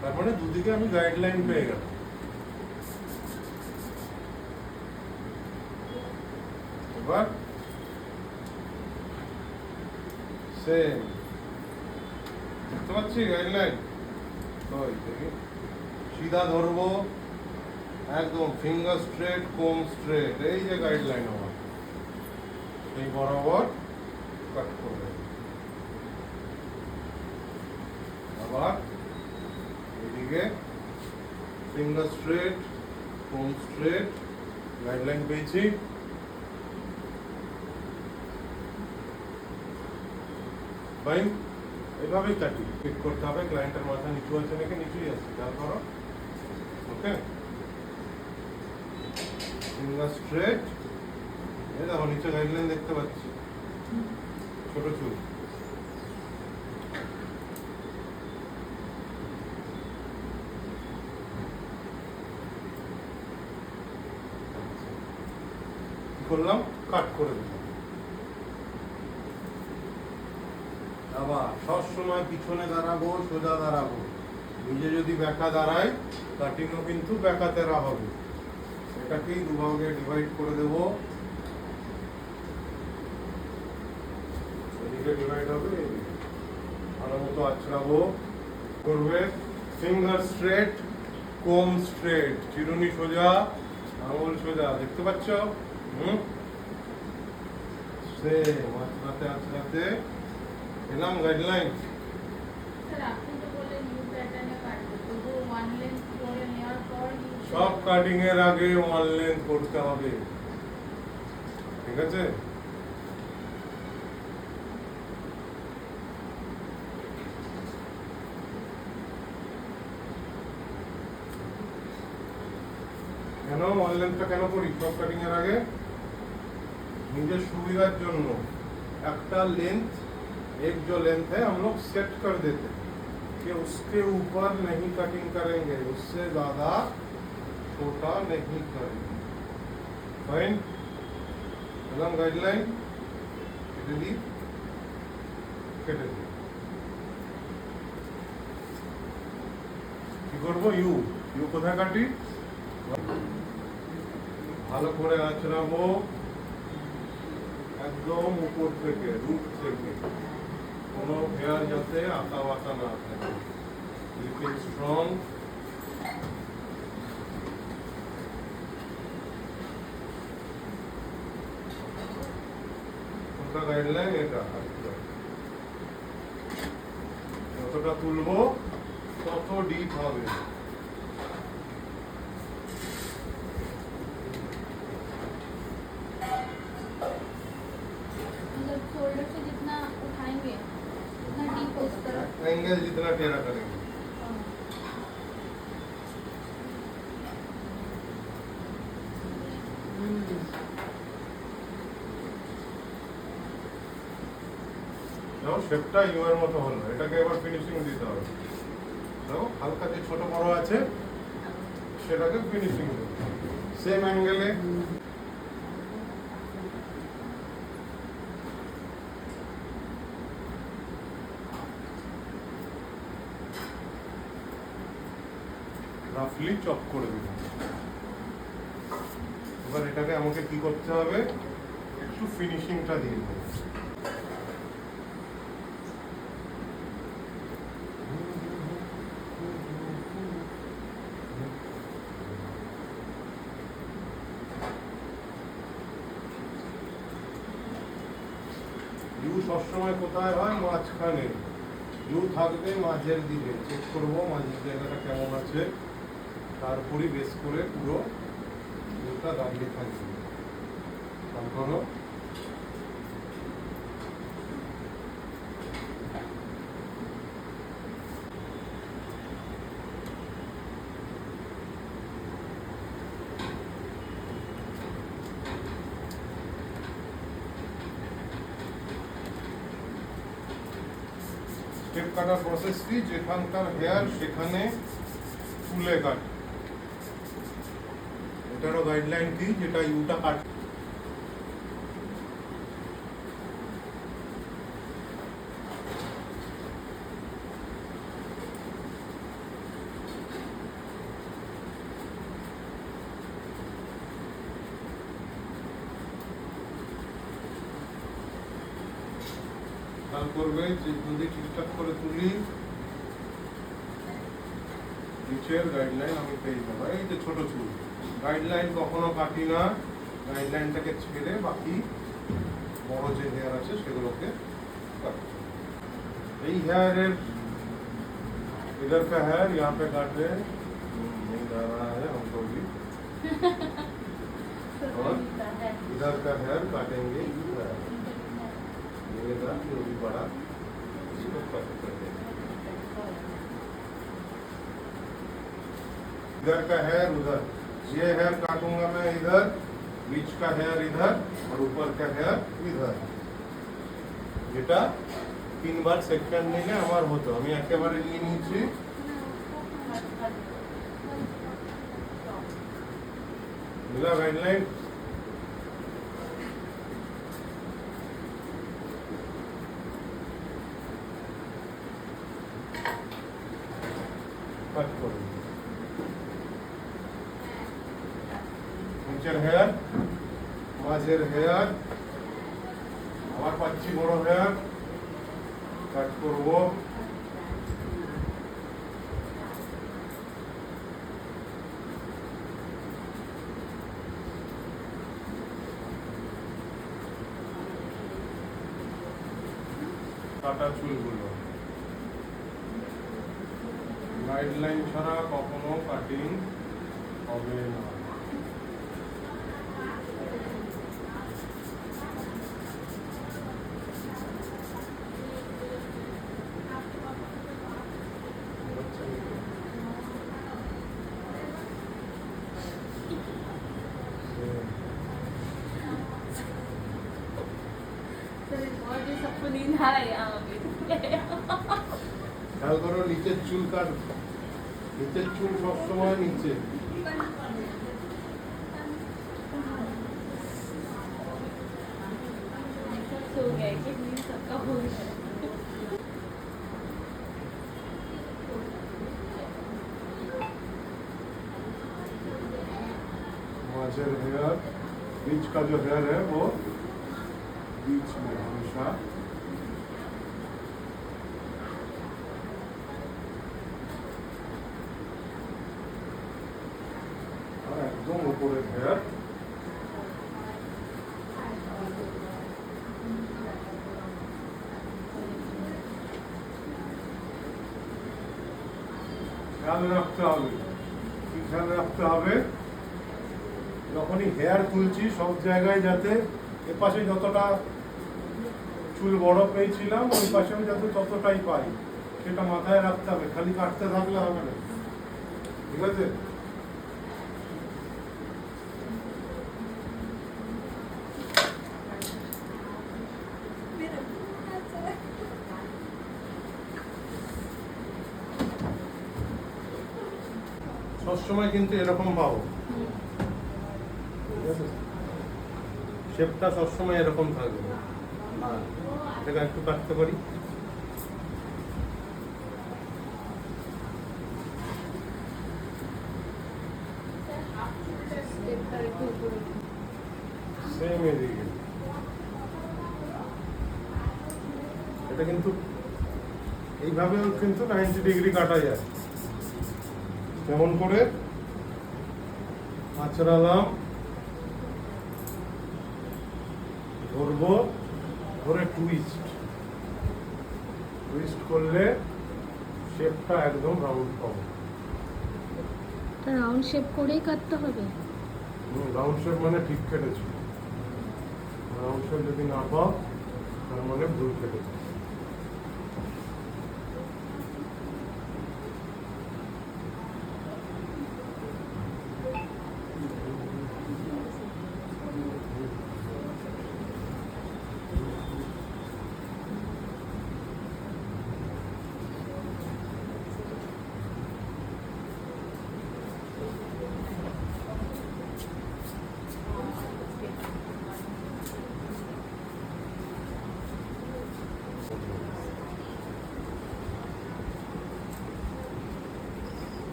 তার মানে দুদিকে আমি গাইডলাইন পেয়ে গেলাম। এবার সেম দেখতে পাচ্ছি গাইডলাইন। সিধা ধরবো, একদম ফিঙ্গার স্ট্রেট, কোম স্ট্রেট, এই যে গাইডলাইন আমার, এই বরাবর কাট করবে। আবার এদিকে ফিঙ্গার স্ট্রেট, কোম স্ট্রেট, গাইডলাইন পেয়েছি। ভাই এইভাবেই কাটি, চেক করতে হবে ক্লায়েন্টের মাথা নিচু আছে নাকি নিচুই আছে, খেয়াল করো। ওকে, ফিঙ্গার স্ট্রেট, এই দেখো নিচে গাইডলাইন দেখতে পাচ্ছি, ছোট চুল। করলাম, কাট করে দিলাম। আবার সবসময় পিছনে দাঁড়াবো, সোজা দাঁড়াবো। নিজে যদি ব্যাকা দাঁড়ায়, কাটিংও কিন্তু ব্যাকা তেরা হবে। এটাকেই দুভাগে ডিভাইড করে দেব। এদিকে ডিভাইড হবে, ভালো মতো আছড়াবো। করবে ফিঙ্গার স্ট্রেট, কোম স্ট্রেট, চিরুনি সোজা, আঙুল সোজা, দেখতে পাচ্ছ? সেম আছড়াতে আছড়াতে এলাম গাইডলাইন। সব কাটিং এর আগে ওয়ান লেন্থ করতে হবে, ঠিক আছে? কেন ওয়ান লেন্থটা কেন করি সব কাটিং এর আগে? নিজের सुविधार जन्य एक लेंथ, एक जो लेंथ है हम लोग सेट कर देते कि उसके ऊपर नहीं कटिंग करेंगे, उससे ज्यादा छोटा नहीं करेंगे। फाइन, एलम गाइडलाइन केटे दी, केटे दी। কি করব? ইউ ইউ কোথায় কাটি? ভালো করে আঁচড়াবো একদম উপর থেকে, রুট থেকে, কোনো হেয়ার যাতে আঁকা বাঁকা না থাকে। লিপিং স্ট্রং, কোনটা গাইডলাইন? এটা যতটা তুলবো তত ডিপ হবে। एंगल जितना टेढ़ा करेंगे। দেখো শেপটা ইউ এর মতো হলো, এটাকে এবার ফিনিশিং দিতে হবে। দেখো হালকা যে ছোট বড় আছে সেটাকে ফিনিশিং দেবো সেম অ্যাঙ্গেলে। রাফলি চপ করে দিব। এবার এটাকে আমাকে কি করতে হবে? একটু ফিনিশিংটা দিয়ে দেবো। ইউ সবসময় কোথায় হয়? মাঝখানে। ইউ থাকবে মাঝের দিকে। চেক করবো মাঝের জায়গাটা কেমন আছে, তারপরই বেস করে পুরো ইউটা দাঁড়িয়ে থাকবে। তারপরও স্টেপ কাটার প্রসেসটি যেখানকার হেয়ার সেখানে তুলে কাট। এটারও গাইডলাইন কি, যেটা ইউটা কাট। খেয়াল করবে যে যদি ঠিকঠাক করে তুলি নিচের গাইডলাইন আমি পেয়ে যাবো। এই যে ছোট চুল, গাইডলাইন কখনো কাটি না, গাইডলাইনটাকে ছেড়ে বাকি বড় যে হেয়ার আছে সেগুলোকে কাটি। এই হেয়ারের इधर का हेयर यहाँ पे काटे नहीं जा रहा है हमको भी और इधर का हेयर काटेंगे मिलेगा जो भी बड़ा इसको कट कर देंगे। इधर का हेयर उधर, ये हेयर काटूंगा मैं इधर, बीच का हेयर इधर और ऊपर का हेयर इधर। যেটা 3 বার সেকশন নিলে আমার হতো, আমি একেবারে নিয়ে নিয়েছি। मिला गाइडलाइन? कट करो নিচের হেয়ার, মাঝের হেয়ার, আবার পাচ্ছি বড় হেয়ার, কাট করবো। কাটা চুলগুলো গাইডলাইন ছাড়া কখনো কাটিং হবে না। খেয়াল করো নিচের চুল কাট, নিচের চুল সবসময় নিচে। माजर हेयर, बीच का जो हेयर है वो बीच में हमेशा एकदम ऊपर हेयर। খেয়াল রাখতে হবে, কি খেয়াল রাখতে হবে, যখনই হেয়ার তুলছি সব জায়গায় যাতে এপাশে যতটা চুল বড় পেয়েছিলাম ওই পাশেও যাতে ততটাই পাই সেটা মাথায় রাখতে হবে, খালি কাটতে থাকলে হবে না, ঠিক আছে? সবসময় কিন্তু এরকম পাবো, শেপটা সবসময় এরকম থাকবে। এটাকে একটু কাটতে পারি। সেম এদিকে এটা কিন্তু এইভাবেও কিন্তু 90 ডিগ্রি কাটা যায়। যেমন করে আঁচড়ালাম, ধরবো, ধরে টুইস্ট করলে শেপটা একদম রাউন্ড পাবো। রাউন্ড শেপ করেই কাটতে হবে। রাউন্ড শেপ মানে ঠিক কেটেছি, রাউন্ড শেপ যদি না পাও তার মানে ভুল কেটেছি।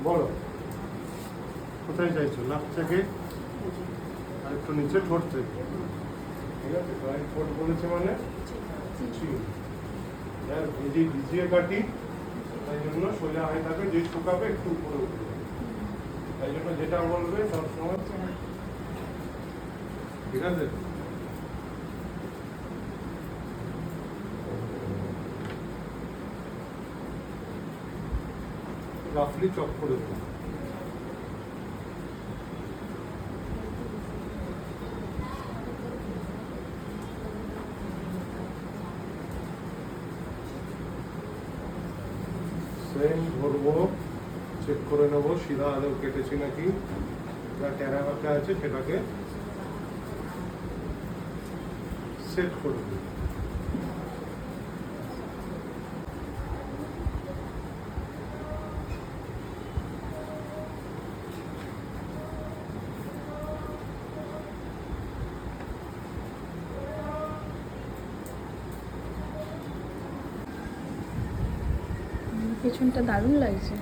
বলো কোথায় চাইছো? লাভ থেকে আর একটু নিচে ঠোঁট থেকে, ঠিক আছে, ড্রয়িং কোড বলেছে মানে চিন। আর ভেজে ভিজিয়ে কাটি, তাই জন্য সোজা হয়ে থাকে, যে শুকাবে একটু উপরে উঠে যাবে। তাই জন্য যেটা বলবে সবসময় ঠিক আছে। রাফলি চপ করে দেবো। সেম ধরবো, চেক করে নেবো সিধা আদৌ কেটেছি নাকি, যা টেরা বাঁকা আছে সেটাকে সেট করে দেবো। পেছনটা দারুণ লাগছে।